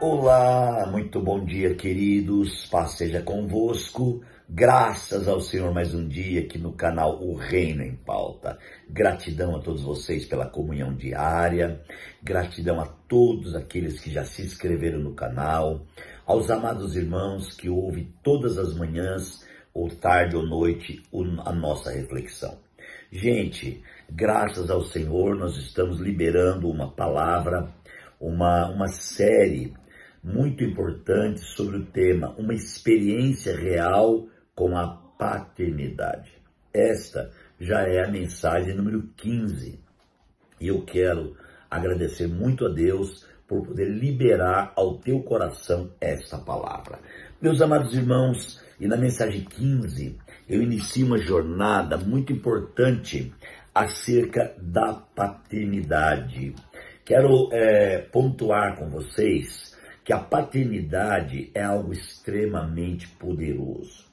Olá, muito bom dia, queridos. Paz seja convosco. Graças ao Senhor mais um dia aqui no canal O Reino em Pauta. Gratidão a todos vocês pela comunhão diária. Gratidão a todos aqueles que já se inscreveram no canal. Aos amados irmãos que ouvem todas as manhãs, ou tarde ou noite, a nossa reflexão. Gente, graças ao Senhor, nós estamos liberando uma palavra, uma série muito importante sobre o tema, uma experiência real com a paternidade. Esta já é a mensagem número 15. E eu quero agradecer muito a Deus por poder liberar ao teu coração esta palavra. Meus amados irmãos, e na mensagem 15, eu inicio uma jornada muito importante acerca da paternidade. Quero pontuar com vocês que a paternidade é algo extremamente poderoso.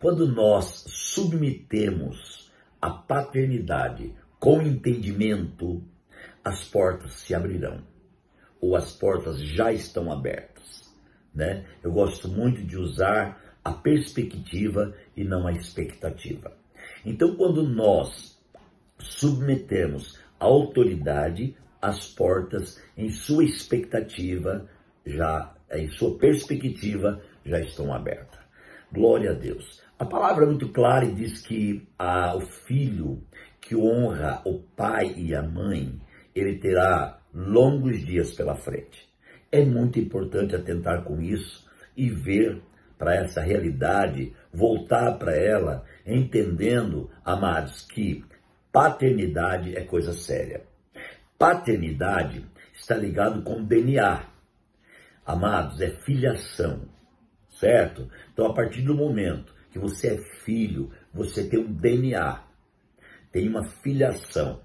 Quando nós submetemos a paternidade com entendimento, as portas se abrirão, ou as portas já estão abertas, né? Eu gosto muito de usar a perspectiva e não a expectativa. Então, quando nós submetemos a autoridade, as portas, em sua expectativa, em sua perspectiva, já estão abertas. Glória a Deus. A palavra é muito clara e diz que o filho que honra o pai e a mãe, ele terá longos dias pela frente. É muito importante atentar com isso e ver para essa realidade, voltar para ela, entendendo, amados, que paternidade é coisa séria. Paternidade está ligado com DNA. Amados, é filiação, certo? Então, a partir do momento que você é filho, você tem um DNA, tem uma filiação.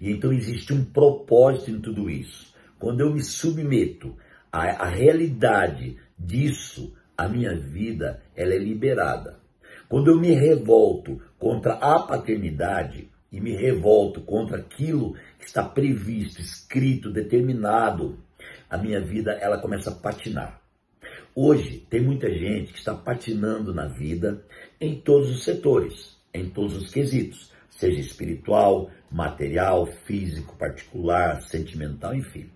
E então existe um propósito em tudo isso. Quando eu me submeto à realidade disso, a minha vida ela é liberada. Quando eu me revolto contra a paternidade e me revolto contra aquilo que está previsto, escrito, determinado, a minha vida ela começa a patinar. Hoje tem muita gente que está patinando na vida em todos os setores, em todos os quesitos, seja espiritual, material, físico, particular, sentimental, enfim.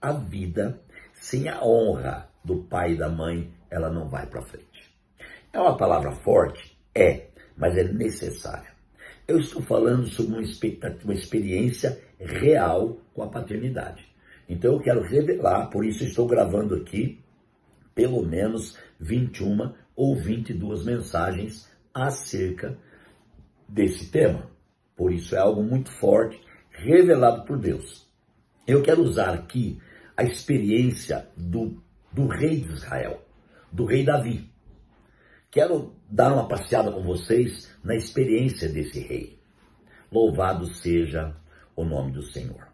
A vida sem a honra do pai e da mãe, ela não vai para frente. É uma palavra forte? É, mas é necessária. Eu estou falando sobre uma experiência real com a paternidade. Então eu quero revelar, por isso estou gravando aqui pelo menos 21 ou 22 mensagens acerca desse tema. Por isso é algo muito forte, revelado por Deus. Eu quero usar aqui a experiência do rei de Israel, do rei Davi. Quero dar uma passeada com vocês na experiência desse rei. Louvado seja o nome do Senhor.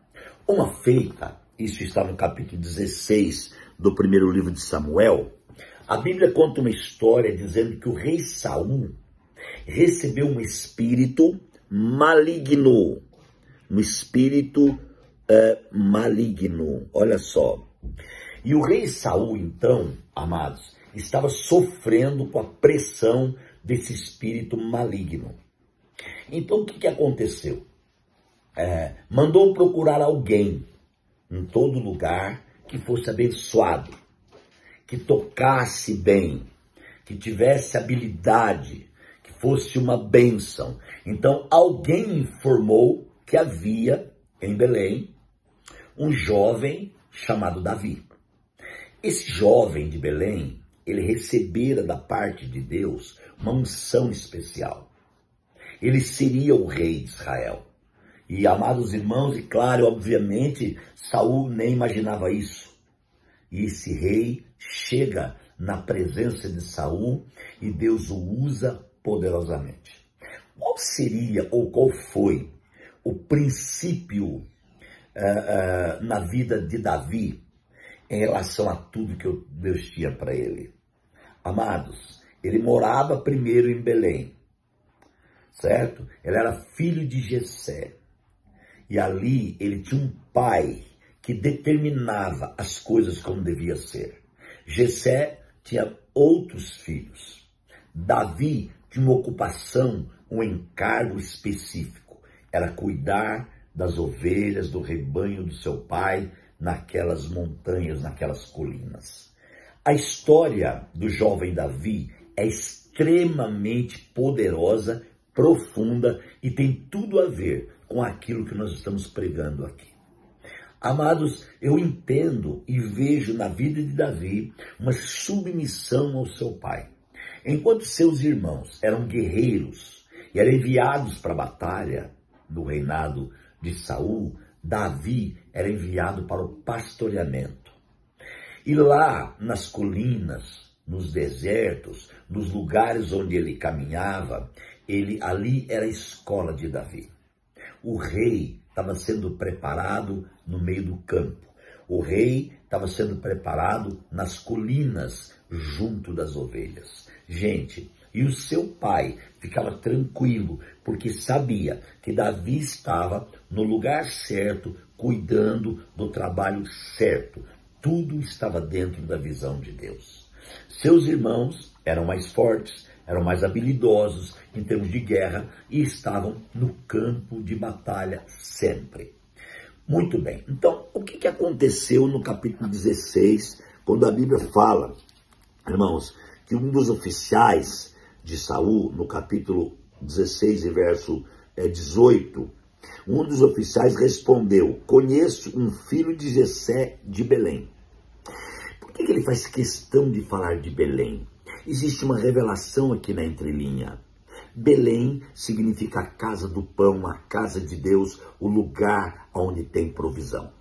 Uma feita, isso está no capítulo 16 do primeiro livro de Samuel, a Bíblia conta uma história dizendo que o rei Saul recebeu um espírito maligno. Um espírito maligno, olha só. E o rei Saul, então, amados, estava sofrendo com a pressão desse espírito maligno. Então, o que aconteceu? Mandou procurar alguém em todo lugar que fosse abençoado, que tocasse bem, que tivesse habilidade, que fosse uma bênção. Então, alguém informou que havia em Belém um jovem chamado Davi. Esse jovem de Belém, ele recebera da parte de Deus uma unção especial. Ele seria o rei de Israel. E, amados irmãos, e claro, obviamente, Saul nem imaginava isso. E esse rei chega na presença de Saul e Deus o usa poderosamente. Qual seria ou qual foi o princípio na vida de Davi em relação a tudo que Deus tinha para ele? Amados, ele morava primeiro em Belém, certo? Ele era filho de Jessé. E ali ele tinha um pai que determinava as coisas como devia ser. Jessé tinha outros filhos. Davi tinha uma ocupação, um encargo específico. Era cuidar das ovelhas, do rebanho do seu pai, naquelas montanhas, naquelas colinas. A história do jovem Davi é extremamente poderosa, profunda e tem tudo a ver com aquilo que nós estamos pregando aqui. Amados, eu entendo e vejo na vida de Davi uma submissão ao seu pai. Enquanto seus irmãos eram guerreiros e eram enviados para a batalha do reinado de Saul, Davi era enviado para o pastoreamento. E lá nas colinas, nos desertos, nos lugares onde ele caminhava, ali era a escola de Davi. O rei estava sendo preparado no meio do campo. O rei estava sendo preparado nas colinas, junto das ovelhas. Gente, e o seu pai ficava tranquilo, porque sabia que Davi estava no lugar certo, cuidando do trabalho certo. Tudo estava dentro da visão de Deus. Seus irmãos eram mais fortes, eram mais habilidosos em termos de guerra e estavam no campo de batalha sempre. Muito bem, então o que aconteceu no capítulo 16, quando a Bíblia fala, irmãos, que um dos oficiais de Saul, no capítulo 16 e verso 18, um dos oficiais respondeu: conheço um filho de Jessé de Belém. Por que ele faz questão de falar de Belém? Existe uma revelação aqui na entrelinha. Belém significa a casa do pão, a casa de Deus, o lugar onde tem provisão.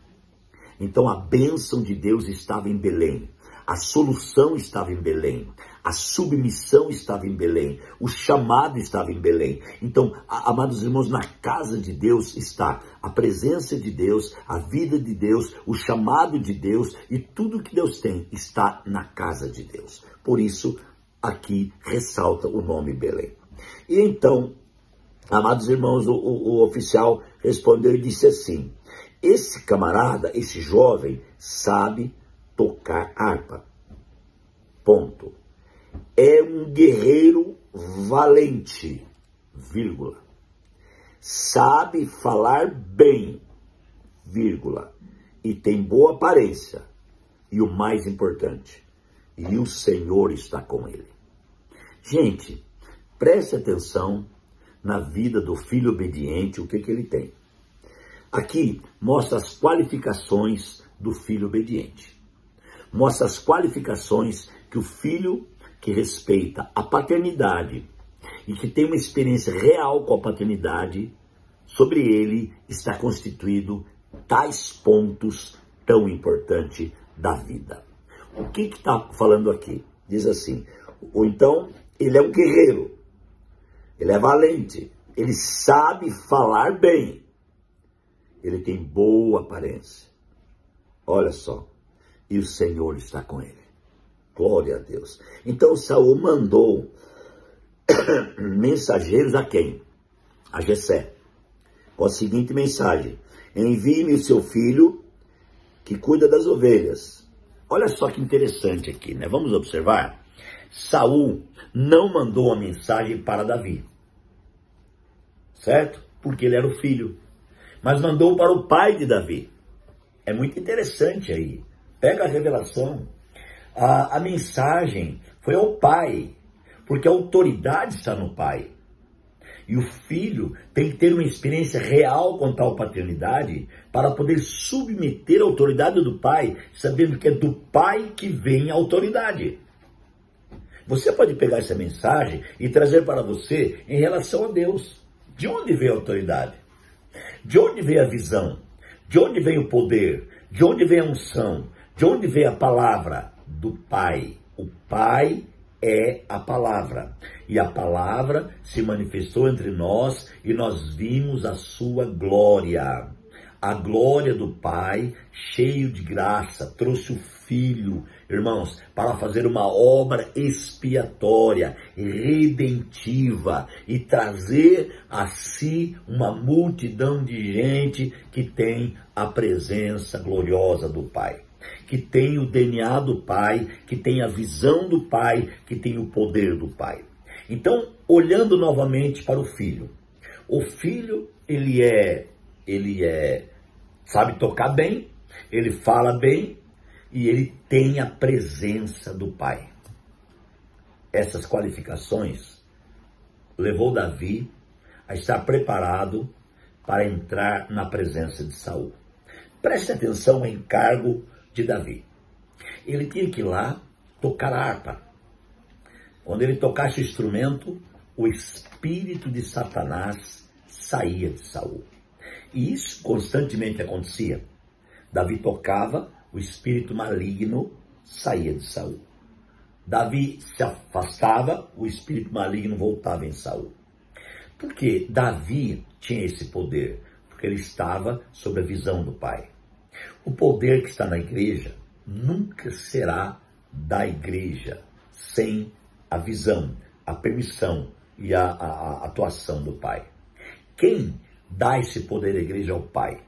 Então a bênção de Deus estava em Belém, a solução estava em Belém, a submissão estava em Belém, o chamado estava em Belém. Então, amados irmãos, na casa de Deus está a presença de Deus, a vida de Deus, o chamado de Deus e tudo que Deus tem está na casa de Deus. Por isso, aqui ressalta o nome Belém. E então, amados irmãos, o oficial respondeu e disse assim: esse camarada, esse jovem, sabe tocar harpa. Ponto. É um guerreiro valente, vírgula. Sabe falar bem, vírgula. E tem boa aparência. E o mais importante, e o Senhor está com ele. Gente, preste atenção na vida do filho obediente, o que ele tem. Aqui mostra as qualificações do filho obediente. Mostra as qualificações que o filho que respeita a paternidade e que tem uma experiência real com a paternidade, sobre ele está constituído tais pontos tão importantes da vida. O que está falando aqui? Diz assim, ou então ele é um guerreiro, ele é valente, ele sabe falar bem, ele tem boa aparência. Olha só, e o Senhor está com ele. Glória a Deus. Então Saul mandou mensageiros a quem? A Jessé. Com a seguinte mensagem: envie-me o seu filho que cuida das ovelhas. Olha só que interessante aqui, né? Vamos observar. Saul não mandou a mensagem para Davi, certo? Porque ele era o filho. Mas mandou para o pai de Davi. É muito interessante aí. Pega a revelação. A mensagem foi ao pai, porque a autoridade está no pai. E o filho tem que ter uma experiência real com tal paternidade para poder submeter a autoridade do pai, sabendo que é do pai que vem a autoridade. Você pode pegar essa mensagem e trazer para você em relação a Deus. De onde veio a autoridade? De onde veio a visão? De onde vem o poder? De onde vem a unção? De onde vem a palavra? Do Pai. O Pai é a palavra. E a palavra se manifestou entre nós e nós vimos a sua glória. A glória do Pai, cheio de graça, trouxe o Filho irmãos, para fazer uma obra expiatória, redentiva e trazer a si uma multidão de gente que tem a presença gloriosa do Pai, que tem o DNA do Pai, que tem a visão do Pai, que tem o poder do Pai. Então, olhando novamente para o Filho. O Filho, ele sabe tocar bem, ele fala bem e ele tem a presença do Pai. Essas qualificações levou Davi a estar preparado para entrar na presença de Saul. Preste atenção ao encargo de Davi. Ele tinha que ir lá tocar a harpa. Quando ele tocasse o instrumento, o espírito de Satanás saía de Saul. E isso constantemente acontecia. Davi tocava, o espírito maligno saía de Saul. Davi se afastava, o espírito maligno voltava em Saul. Por que Davi tinha esse poder? Porque ele estava sob a visão do Pai. O poder que está na igreja nunca será da igreja sem a visão, a permissão e a atuação do Pai. Quem dá esse poder à igreja é o Pai.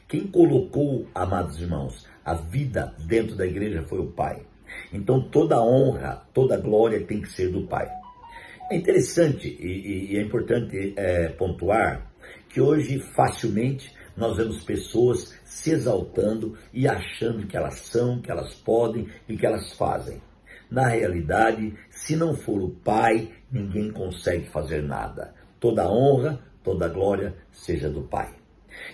Quem colocou, amados irmãos, a vida dentro da igreja foi o Pai. Então toda honra, toda glória tem que ser do Pai. É interessante e é importante pontuar que hoje facilmente nós vemos pessoas se exaltando e achando que elas são, que elas podem e que elas fazem. Na realidade, se não for o Pai, ninguém consegue fazer nada. Toda honra, toda glória seja do Pai.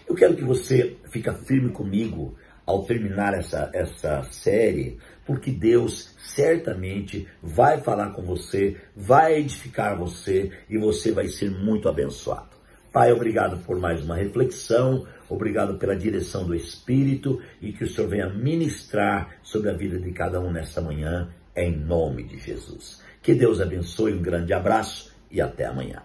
Eu quero que você fique firme comigo ao terminar essa série, porque Deus certamente vai falar com você, vai edificar você e você vai ser muito abençoado. Pai, obrigado por mais uma reflexão, obrigado pela direção do Espírito e que o Senhor venha ministrar sobre a vida de cada um nesta manhã, em nome de Jesus. Que Deus abençoe, um grande abraço e até amanhã.